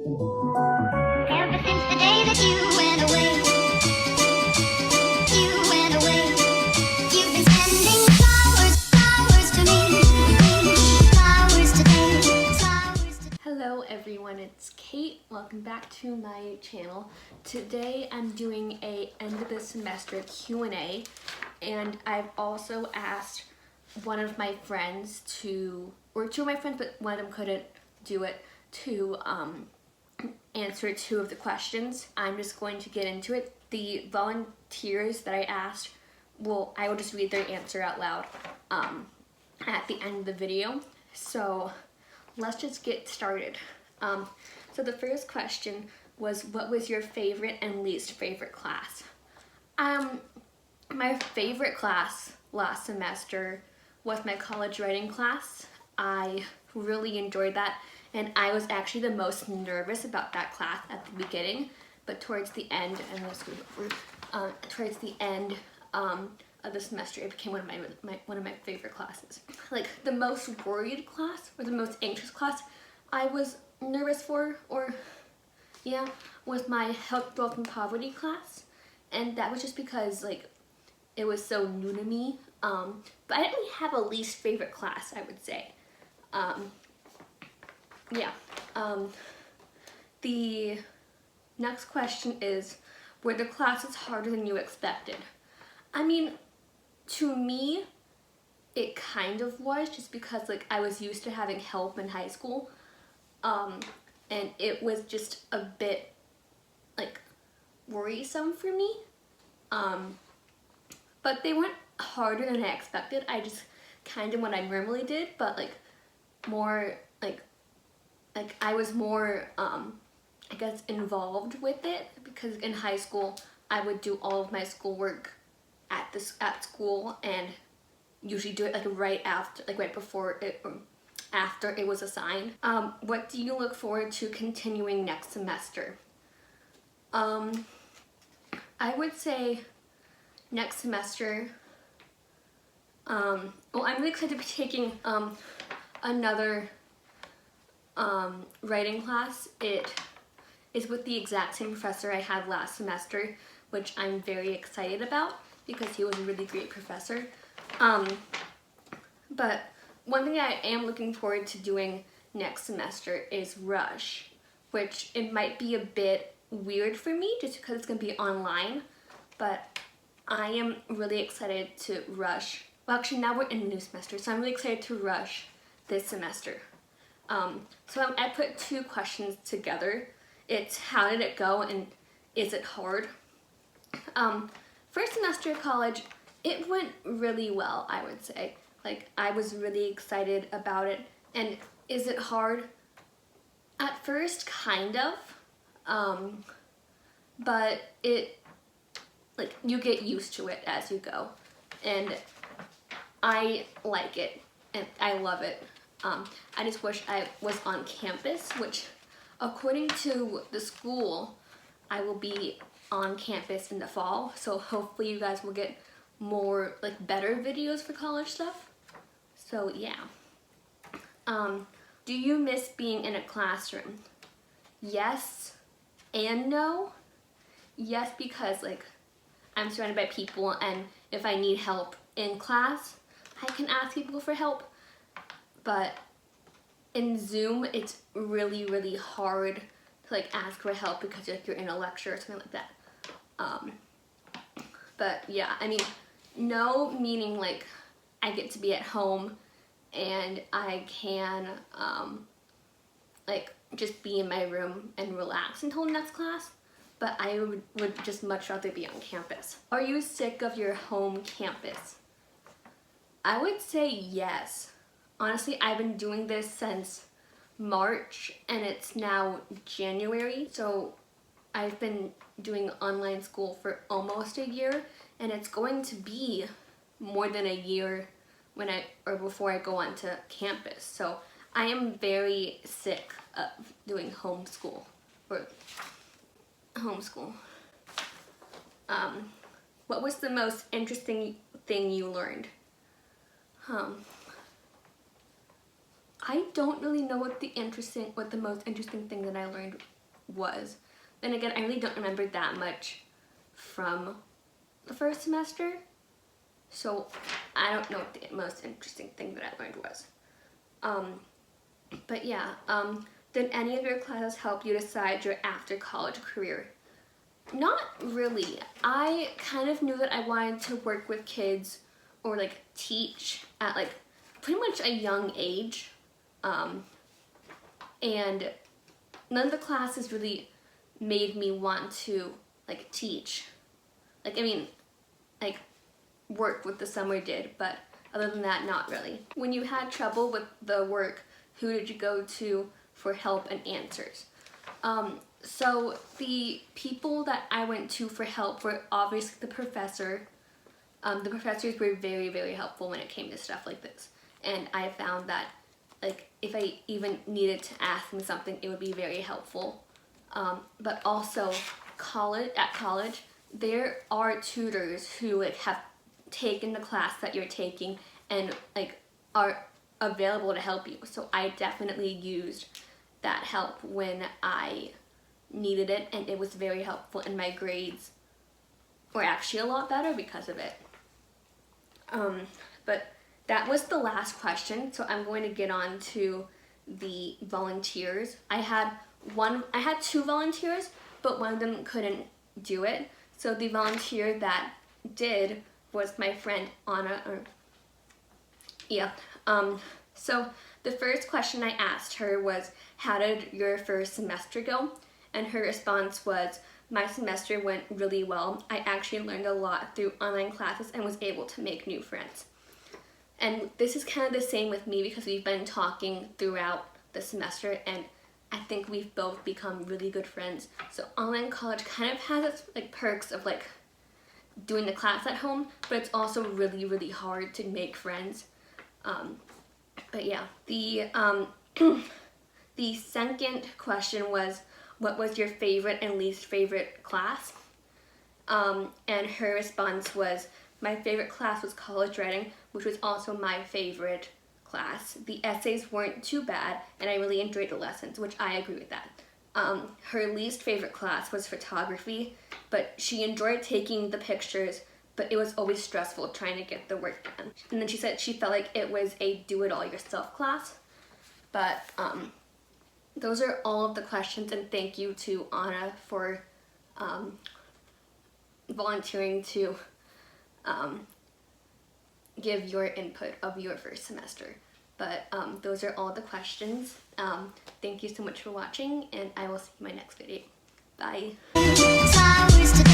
Ever since the day that you went away, you've been sending flowers, flowers to me, flowers today, flowers today. Hello everyone, it's Kate. Welcome back to my channel. Today I'm doing a end of the semester Q&A, and I've also asked one of my friends or two of my friends, but one of them couldn't do it, to answer two of the questions. I'm just going to get into it. The volunteers that I asked, I will just read their answer out loud at the end of the video. So let's just get started. So the first question was, what was your favorite and least favorite class? My favorite class last semester was my college writing class. I really enjoyed that, and I was actually the most nervous about that class at the beginning, but towards the end, towards the end of the semester, it became one of my favorite classes. Like, the most worried class, or the most anxious class I was nervous for, was my health, wealth, and poverty class, and that was just because, like, it was so new to me. But I didn't really have a least favorite class, I would say. The next question is, were the classes harder than you expected? I mean, to me, it kind of was, just because, like, I was used to having help in high school, and it was just a bit, like, worrisome for me. But they weren't harder than I expected. I just kind of what I normally did, but like more like I was more I guess involved with it, because in high school I would do all of my schoolwork at school, and usually do it like right before it, or after it was assigned. What do you look forward to continuing next semester? I would say next semester, I'm really excited to be taking another writing class. It is with the exact same professor I had last semester, which I'm very excited about because he was a really great professor. But one thing I am looking forward to doing next semester is Rush, which it might be a bit weird for me just because it's going to be online, but I am really excited to rush. Well, actually, now we're in a new semester, so I'm really excited to rush this semester. So I put two questions together. It's, how did it go, and is it hard? First semester of college, it went really well, I would say. Like, I was really excited about it. And is it hard? At first, kind of. But like, you get used to it as you go, and I like it, and I love it. I just wish I was on campus, which, according to the school, I will be on campus in the fall, so hopefully you guys will get more, like, better videos for college stuff. So yeah. Do you miss being in a classroom? Yes and no. Yes, because, like, I'm surrounded by people, and if I need help in class, I can ask people for help. But in Zoom, it's really, really hard to, like, ask for help because, like, you're in a lecture or something like that. But yeah, I mean, no meaning, like, I get to be at home and I can, like, just be in my room and relax until the next class. But I would just much rather be on campus. Are you sick of your home campus? I would say yes. Honestly, I've been doing this since March, and it's now January, so I've been doing online school for almost a year, and it's going to be more than a year before I go onto campus. So I am very sick of doing homeschool. What was the most interesting thing you learned? I don't really know what the most interesting thing that I learned was. Then again, I really don't remember that much from the first semester, so I don't know what the most interesting thing that I learned was. But yeah, did any of your classes help you decide your after college career? Not really. I kind of knew that I wanted to work with kids or like teach at like pretty much a young age. And none of the classes really made me want to like teach. Like, I mean, like work with the summer did, but other than that, not really. When you had trouble with the work, who did you go to for help and answers? So the people that I went to for help were obviously the professor. The professors were very, very helpful when it came to stuff like this. And I found that like if I even needed to ask them something, it would be very helpful. But also at college, there are tutors who like have taken the class that you're taking and like are available to help you. So I definitely used that help when I needed it, and it was very helpful, and my grades were actually a lot better because of it. But that was the last question, so I'm going to get on to the volunteers. I had two volunteers, but one of them couldn't do it. So the volunteer that did was my friend Anna. So the first question I asked her was, how did your first semester go? And her response was, my semester went really well. I actually learned a lot through online classes and was able to make new friends. And this is kind of the same with me because we've been talking throughout the semester, and I think we've both become really good friends. So online college kind of has its like perks of like doing the class at home, but it's also really, really hard to make friends. But yeah, the second question was, what was your favorite and least favorite class? And her response was, my favorite class was college writing, which was also my favorite class. The essays weren't too bad, and I really enjoyed the lessons, which I agree with that. Her least favorite class was photography, but she enjoyed taking the pictures, but it was always stressful trying to get the work done. And then she said she felt like it was a do-it-all-yourself class. But those are all of the questions, and thank you to Anna for volunteering to give your input of your first semester. But those are all the questions. Thank you so much for watching, and I will see you in my next video. Bye. Flowers today.